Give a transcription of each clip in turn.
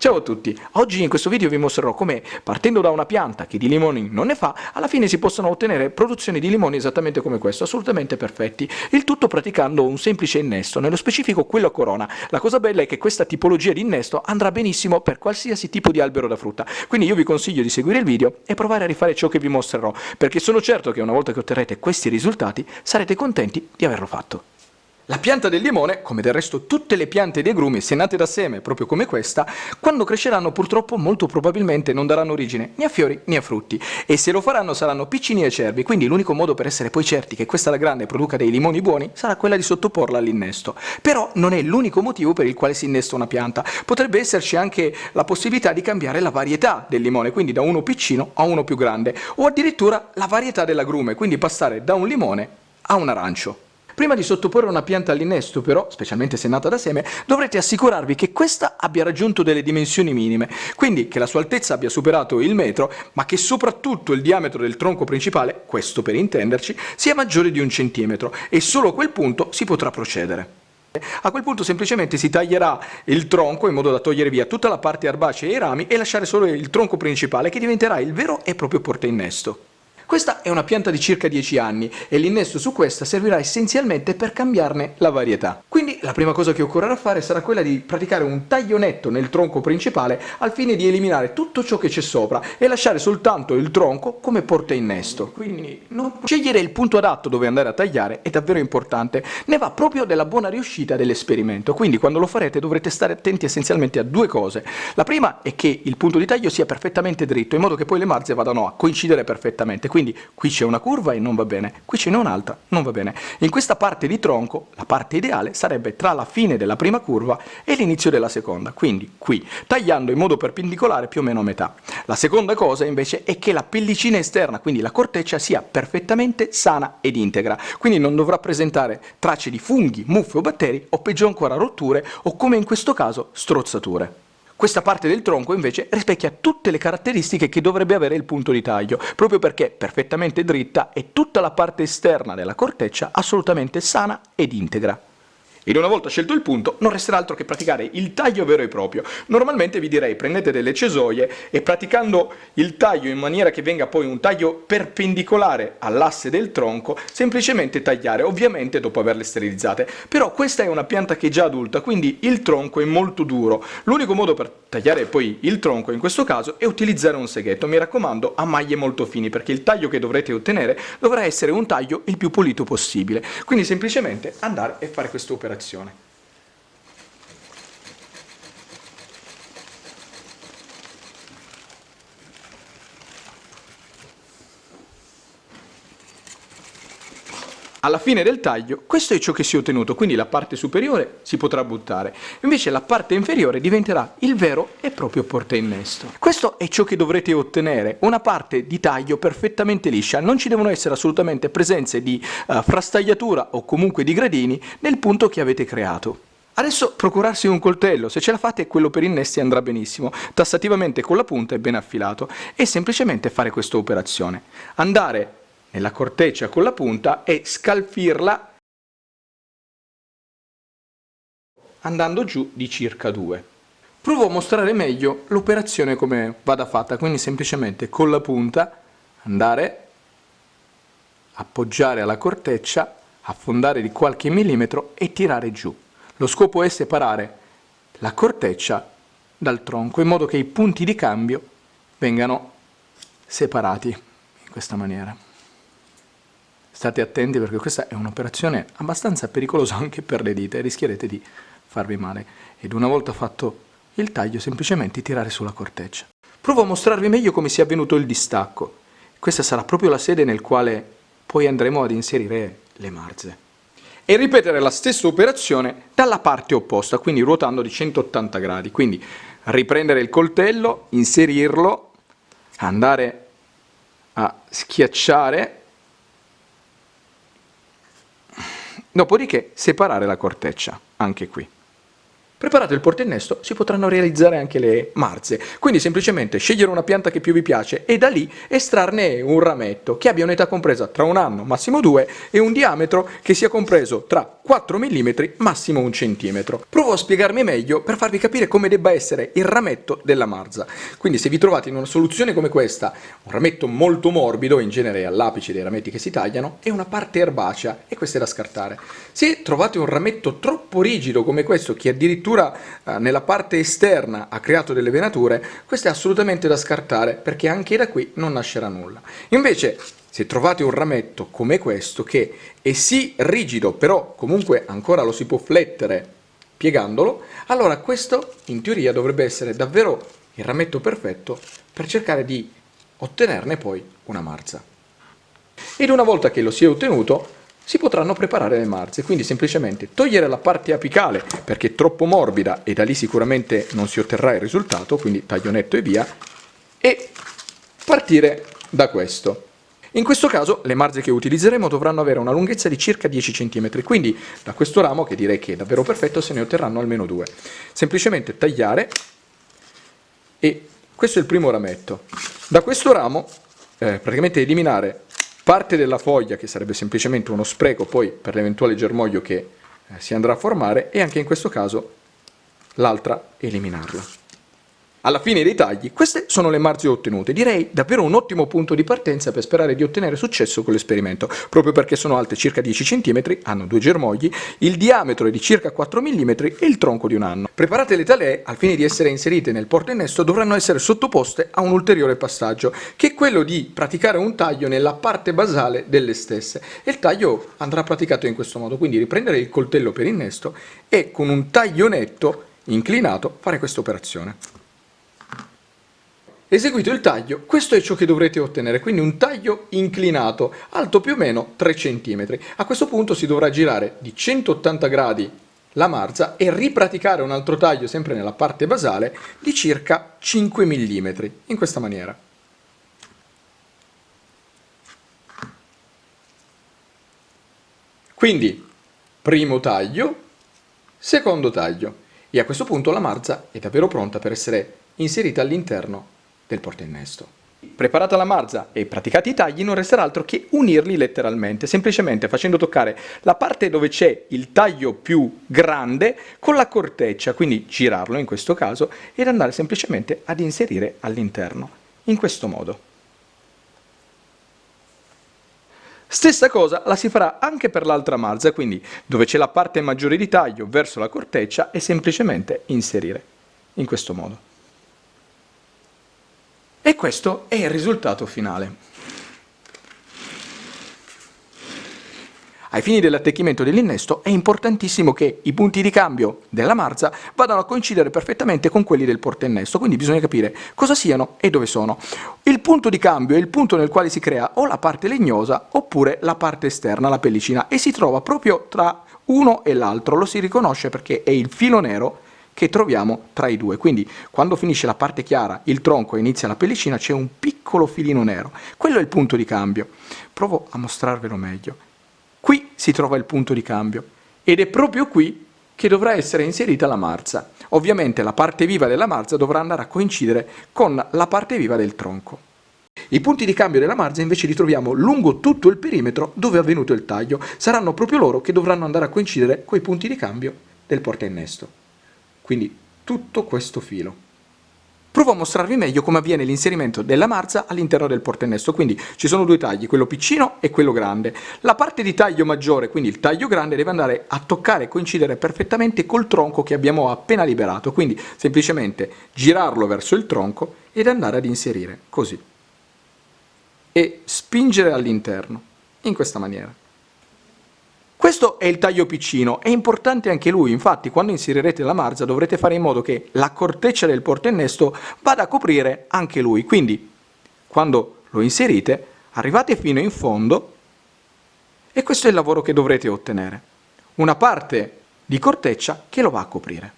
Ciao a tutti, oggi in questo video vi mostrerò come, partendo da una pianta che di limoni non ne fa, alla fine si possono ottenere produzioni di limoni esattamente come questo, assolutamente perfetti, il tutto praticando un semplice innesto, nello specifico quello a corona. La cosa bella è che questa tipologia di innesto andrà benissimo per qualsiasi tipo di albero da frutta, quindi io vi consiglio di seguire il video e provare a rifare ciò che vi mostrerò, perché sono certo che una volta che otterrete questi risultati sarete contenti di averlo fatto. La pianta del limone, come del resto tutte le piante di agrumi, se nate da seme, proprio come questa, quando cresceranno purtroppo molto probabilmente non daranno origine né a fiori né a frutti, e se lo faranno saranno piccini e acerbi, quindi l'unico modo per essere poi certi che questa alla grande produca dei limoni buoni sarà quella di sottoporla all'innesto. Però non è l'unico motivo per il quale si innesta una pianta, potrebbe esserci anche la possibilità di cambiare la varietà del limone, quindi da uno piccino a uno più grande, o addirittura la varietà dell'agrume, quindi passare da un limone a un arancio. Prima di sottoporre una pianta all'innesto, però, specialmente se nata da seme, dovrete assicurarvi che questa abbia raggiunto delle dimensioni minime, quindi che la sua altezza abbia superato il metro, ma che soprattutto il diametro del tronco principale, questo per intenderci, sia maggiore di 1 centimetro, e solo a quel punto si potrà procedere. A quel punto semplicemente si taglierà il tronco in modo da togliere via tutta la parte erbacea e i rami e lasciare solo il tronco principale, che diventerà il vero e proprio portainnesto. Questa è una pianta di circa 10 anni e l'innesto su questa servirà essenzialmente per cambiarne la varietà. Quindi la prima cosa che occorrerà fare sarà quella di praticare un taglio netto nel tronco principale al fine di eliminare tutto ciò che c'è sopra e lasciare soltanto il tronco come portainnesto. Quindi scegliere il punto adatto dove andare a tagliare è davvero importante, ne va proprio della buona riuscita dell'esperimento, quindi quando lo farete dovrete stare attenti essenzialmente a due cose. La prima è che il punto di taglio sia perfettamente dritto, in modo che poi le marze vadano a coincidere perfettamente. Quindi qui c'è una curva e non va bene, qui ce n'è un'altra, non va bene. In questa parte di tronco, la parte ideale sarebbe tra la fine della prima curva e l'inizio della seconda, quindi qui, tagliando in modo perpendicolare più o meno a metà. La seconda cosa invece è che la pellicina esterna, quindi la corteccia, sia perfettamente sana ed integra, quindi non dovrà presentare tracce di funghi, muffe o batteri, o peggio ancora rotture o, come in questo caso, strozzature. Questa parte del tronco invece rispecchia tutte le caratteristiche che dovrebbe avere il punto di taglio, proprio perché è perfettamente dritta e tutta la parte esterna della corteccia assolutamente sana ed integra. Ed una volta scelto il punto non resterà altro che praticare il taglio vero e proprio. Normalmente vi direi prendete delle cesoie e, praticando il taglio in maniera che venga poi un taglio perpendicolare all'asse del tronco, semplicemente tagliare, ovviamente dopo averle sterilizzate. Però questa è una pianta che è già adulta, quindi il tronco è molto duro. L'unico modo per tagliare poi il tronco in questo caso è utilizzare un seghetto, mi raccomando a maglie molto fini, perché il taglio che dovrete ottenere dovrà essere un taglio il più pulito possibile. Quindi semplicemente andare e fare questa operazione. Alla fine del taglio questo è ciò che si è ottenuto, quindi la parte superiore si potrà buttare, invece la parte inferiore diventerà il vero e proprio portainnesto. Questo è ciò che dovrete ottenere, una parte di taglio perfettamente liscia, non ci devono essere assolutamente presenze di frastagliatura o comunque di gradini nel punto che avete creato. Adesso procurarsi un coltello, se ce la fate quello per innesti andrà benissimo, tassativamente con la punta e ben affilato, e semplicemente fare questa operazione. Andare nella corteccia con la punta e scalfirla andando giù di circa 2. Provo a mostrare meglio l'operazione come vada fatta, quindi semplicemente con la punta andare, appoggiare alla corteccia, affondare di qualche millimetro e tirare giù. Lo scopo è separare la corteccia dal tronco in modo che i punti di cambio vengano separati in questa maniera. State attenti perché questa è un'operazione abbastanza pericolosa anche per le dita e rischierete di farvi male. Ed una volta fatto il taglio semplicemente tirare sulla corteccia. Provo a mostrarvi meglio come sia avvenuto il distacco. Questa sarà proprio la sede nel quale poi andremo ad inserire le marze. E ripetere la stessa operazione dalla parte opposta, quindi ruotando di 180 gradi. Quindi riprendere il coltello, inserirlo, andare a schiacciare, dopodiché separare la corteccia, anche qui. Preparato il portainnesto si potranno realizzare anche le marze, quindi semplicemente scegliere una pianta che più vi piace e da lì estrarne un rametto che abbia un'età compresa tra 1 anno, massimo 2, e un diametro che sia compreso tra 4 mm, massimo 1 cm. Provo a spiegarmi meglio per farvi capire come debba essere il rametto della marza. Quindi se vi trovate in una soluzione come questa, un rametto molto morbido, in genere all'apice dei rametti che si tagliano, e una parte erbacea, e questa è da scartare. Se trovate un rametto troppo rigido come questo, che addirittura nella parte esterna ha creato delle venature, questo è assolutamente da scartare perché anche da qui non nascerà nulla. Invece se trovate un rametto come questo che è sì rigido però comunque ancora lo si può flettere piegandolo, allora questo in teoria dovrebbe essere davvero il rametto perfetto per cercare di ottenerne poi una marza. Ed una volta che lo si è ottenuto si potranno preparare le marze, quindi semplicemente togliere la parte apicale perché è troppo morbida e da lì sicuramente non si otterrà il risultato, quindi taglio netto e via, e partire da questo. In questo caso le marze che utilizzeremo dovranno avere una lunghezza di circa 10 cm, quindi da questo ramo, che direi che è davvero perfetto, se ne otterranno almeno 2. Semplicemente tagliare, e questo è il primo rametto. Da questo ramo praticamente eliminare parte della foglia, che sarebbe semplicemente uno spreco poi per l'eventuale germoglio che si andrà a formare, e anche in questo caso l'altra eliminarla. Alla fine dei tagli, queste sono le marze ottenute. Direi davvero un ottimo punto di partenza per sperare di ottenere successo con l'esperimento, proprio perché sono alte circa 10 cm, hanno 2 germogli, il diametro è di circa 4 mm e il tronco di 1 anno. Preparate le talee, al fine di essere inserite nel portainnesto, dovranno essere sottoposte a un ulteriore passaggio, che è quello di praticare un taglio nella parte basale delle stesse. E il taglio andrà praticato in questo modo, quindi riprendere il coltello per innesto e con un taglio netto, inclinato, fare questa operazione. Eseguito il taglio, questo è ciò che dovrete ottenere, quindi un taglio inclinato, alto più o meno 3 cm. A questo punto si dovrà girare di 180 gradi la marza e ripraticare un altro taglio, sempre nella parte basale, di circa 5 mm, in questa maniera. Quindi, primo taglio, secondo taglio, e a questo punto la marza è davvero pronta per essere inserita all'interno del portainnesto. Preparata la marza e praticati i tagli, non resterà altro che unirli letteralmente, semplicemente facendo toccare la parte dove c'è il taglio più grande con la corteccia, quindi girarlo in questo caso, ed andare semplicemente ad inserire all'interno, in questo modo. Stessa cosa la si farà anche per l'altra marza, quindi dove c'è la parte maggiore di taglio verso la corteccia e semplicemente inserire, in questo modo. E questo è il risultato finale. Ai fini dell'attecchimento dell'innesto è importantissimo che i punti di cambio della marza vadano a coincidere perfettamente con quelli del portainnesto, quindi bisogna capire cosa siano e dove sono. Il punto di cambio è il punto nel quale si crea o la parte legnosa oppure la parte esterna, la pellicina, e si trova proprio tra uno e l'altro. Lo si riconosce perché è il filo nero che troviamo tra i due, quindi quando finisce la parte chiara, il tronco, e inizia la pellicina, c'è un piccolo filino nero. Quello è il punto di cambio. Provo a mostrarvelo meglio. Qui si trova il punto di cambio ed è proprio qui che dovrà essere inserita la marza. Ovviamente la parte viva della marza dovrà andare a coincidere con la parte viva del tronco. I punti di cambio della marza invece li troviamo lungo tutto il perimetro dove è avvenuto il taglio. Saranno proprio loro che dovranno andare a coincidere con i punti di cambio del portainnesto. Quindi tutto questo filo. Provo a mostrarvi meglio come avviene l'inserimento della marza all'interno del portainnesto. Quindi ci sono 2 tagli, quello piccino e quello grande. La parte di taglio maggiore, quindi il taglio grande, deve andare a toccare e coincidere perfettamente col tronco che abbiamo appena liberato. Quindi semplicemente girarlo verso il tronco ed andare ad inserire così. E spingere all'interno, in questa maniera. Questo è il taglio piccino, è importante anche lui, infatti quando inserirete la marza dovrete fare in modo che la corteccia del portainnesto vada a coprire anche lui, quindi quando lo inserite arrivate fino in fondo e questo è il lavoro che dovrete ottenere, una parte di corteccia che lo va a coprire.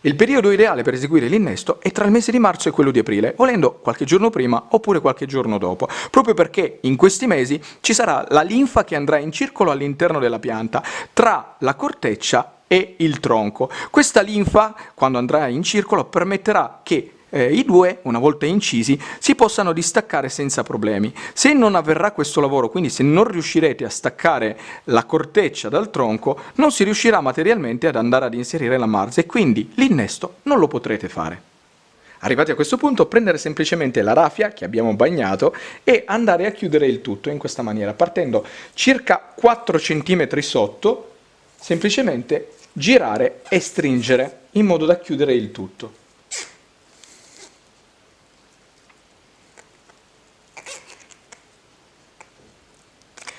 Il periodo ideale per eseguire l'innesto è tra il mese di marzo e quello di aprile, volendo qualche giorno prima oppure qualche giorno dopo, proprio perché in questi mesi ci sarà la linfa che andrà in circolo all'interno della pianta tra la corteccia e il tronco. Questa linfa, quando andrà in circolo, permetterà che i due, una volta incisi, si possano distaccare senza problemi. Se non avverrà questo lavoro, quindi se non riuscirete a staccare la corteccia dal tronco, non si riuscirà materialmente ad andare ad inserire la marza e quindi l'innesto non lo potrete fare. Arrivati a questo punto, prendere semplicemente la raffia che abbiamo bagnato e andare a chiudere il tutto in questa maniera, partendo circa 4 cm sotto, semplicemente girare e stringere in modo da chiudere il tutto.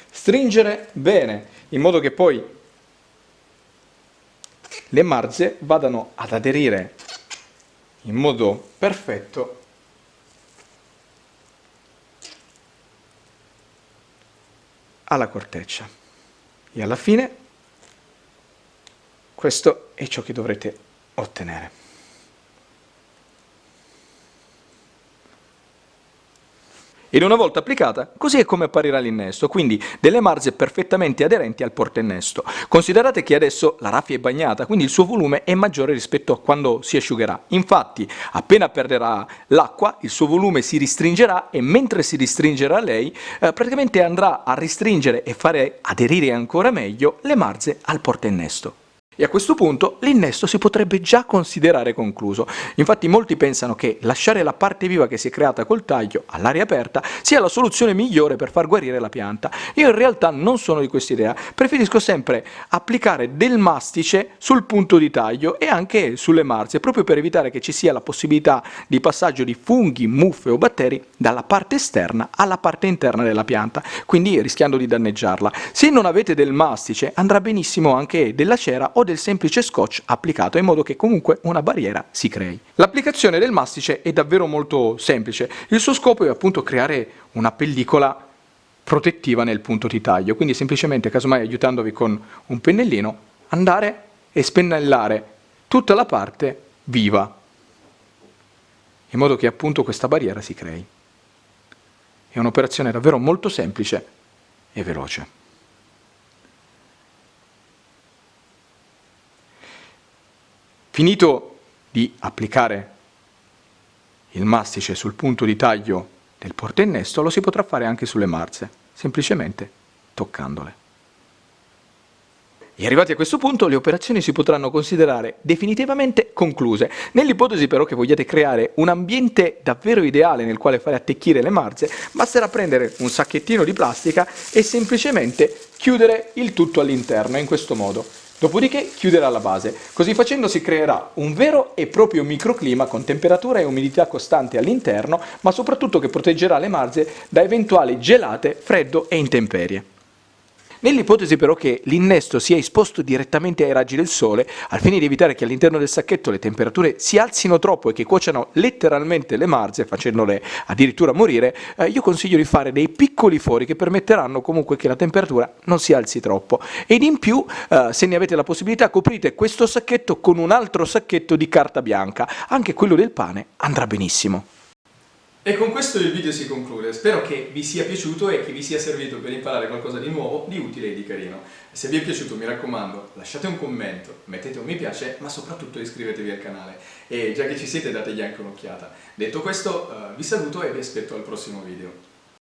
Stringere bene, in modo che poi le marze vadano ad aderire in modo perfetto alla corteccia. E alla fine questo è ciò che dovrete ottenere. Ed una volta applicata, così è come apparirà l'innesto, quindi delle marze perfettamente aderenti al portainnesto. Considerate che adesso la raffia è bagnata, quindi il suo volume è maggiore rispetto a quando si asciugherà. Infatti, appena perderà l'acqua, il suo volume si ristringerà e mentre si ristringerà lei, praticamente andrà a ristringere e fare aderire ancora meglio le marze al portainnesto. E a questo punto l'innesto si potrebbe già considerare concluso. Infatti molti pensano che lasciare la parte viva che si è creata col taglio all'aria aperta sia la soluzione migliore per far guarire la pianta. Io in realtà non sono di questa idea, preferisco sempre applicare del mastice sul punto di taglio e anche sulle marze, proprio per evitare che ci sia la possibilità di passaggio di funghi, muffe o batteri dalla parte esterna alla parte interna della pianta, quindi rischiando di danneggiarla. Se non avete del mastice andrà benissimo anche della cera o del semplice scotch applicato in modo che comunque una barriera si crei. L'applicazione del mastice è davvero molto semplice, il suo scopo è appunto creare una pellicola protettiva nel punto di taglio, quindi semplicemente, casomai aiutandovi con un pennellino, andare e spennellare tutta la parte viva, in modo che appunto questa barriera si crei. È un'operazione davvero molto semplice e veloce. Finito di applicare il mastice sul punto di taglio del portainnesto, lo si potrà fare anche sulle marze, semplicemente toccandole. E arrivati a questo punto le operazioni si potranno considerare definitivamente concluse. Nell'ipotesi però che vogliate creare un ambiente davvero ideale nel quale fare attecchire le marze, basterà prendere un sacchettino di plastica e semplicemente chiudere il tutto all'interno in questo modo. Dopodiché chiuderà la base. Così facendo si creerà un vero e proprio microclima con temperatura e umidità costante all'interno, ma soprattutto che proteggerà le marze da eventuali gelate, freddo e intemperie. Nell'ipotesi però che l'innesto sia esposto direttamente ai raggi del sole, al fine di evitare che all'interno del sacchetto le temperature si alzino troppo e che cuociano letteralmente le marze, facendole addirittura morire, io consiglio di fare dei piccoli fori che permetteranno comunque che la temperatura non si alzi troppo. Ed in più, se ne avete la possibilità, coprite questo sacchetto con un altro sacchetto di carta bianca, anche quello del pane andrà benissimo. E con questo il video si conclude, spero che vi sia piaciuto e che vi sia servito per imparare qualcosa di nuovo, di utile e di carino. Se vi è piaciuto mi raccomando lasciate un commento, mettete un mi piace ma soprattutto iscrivetevi al canale e già che ci siete dategli anche un'occhiata. Detto questo vi saluto e vi aspetto al prossimo video.